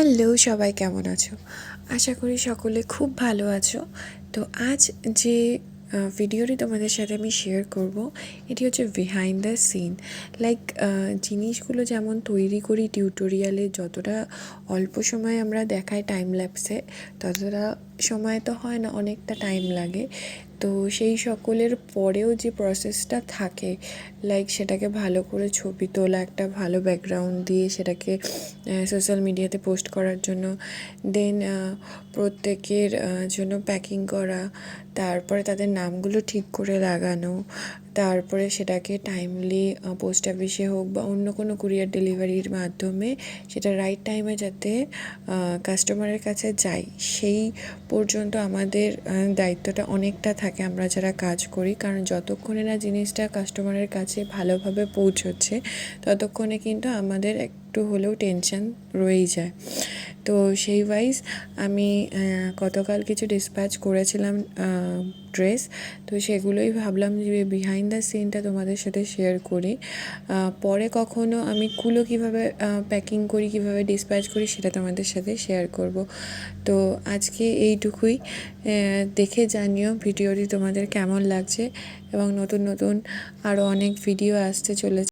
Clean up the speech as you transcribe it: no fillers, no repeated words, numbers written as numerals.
Hello, সবাই কেমন আছো? আশা করি সকলে খুব ভালো আছো। তো আজ যে ভিডিওটি তোমাদের সাথে আমি শেয়ার করব, এটি হচ্ছে বিহাইন্ড দ্য সিন। লাইক জিনিসগুলো যেমন তৈরি করি টিউটোরিয়ালে, যতটা অল্প সময় আমরা দেখাই টাইম ল্যাপসে, ততটা সময় তো হয় না, অনেকটা টাইম লাগে। তো সেই সকলের পরেও যে প্রসেসটা থাকে, লাইক সেটাকে ভালো করে ছবি তোলা, একটা ভালো ব্যাকগ্রাউন্ড দিয়ে সেটাকে সোশ্যাল মিডিয়াতে পোস্ট করার জন্য, দেন প্রত্যেকের জন্য প্যাকিং করা, তারপরে তাদের নামগুলো ঠিক করে লাগানো, তারপরে সেটাকে টাইমলি পোস্ট অফিসে হোক বা অন্য কোনো কুরিয়ার ডেলিভারির মাধ্যমে সেটা রাইট টাইমে যাতে কাস্টমারের কাছে যায়, সেই পর্যন্ত আমাদের দায়িত্বটা অনেকটা থাকে আমরা যারা কাজ করি। কারণ যতক্ষণে না জিনিসটা কাস্টমারের কাছে ভালোভাবে পৌঁছচ্ছে, ততক্ষণে কিন্তু আমাদের একটু হলেও টেনশন রয়েই যায়। তো সেই ওয়াইজ আমি গতকাল কিছু ডিসপ্যাচ করেছিলাম ড্রেস, তো সেগুলোই ভাবলাম যে বিহাইন্ড দ্য সিনটা তোমাদের সাথে শেয়ার করি। পরে কখনো আমি কুলো কীভাবে প্যাকিং করি, কীভাবে ডিসপ্যাচ করি, সেটা তোমাদের সাথে শেয়ার করব। তো আজকে এইটুকুই। দেখে জানিও ভিডিওটি তোমাদের কেমন লাগছে, এবং নতুন নতুন আরও অনেক ভিডিও আসতে চলেছে।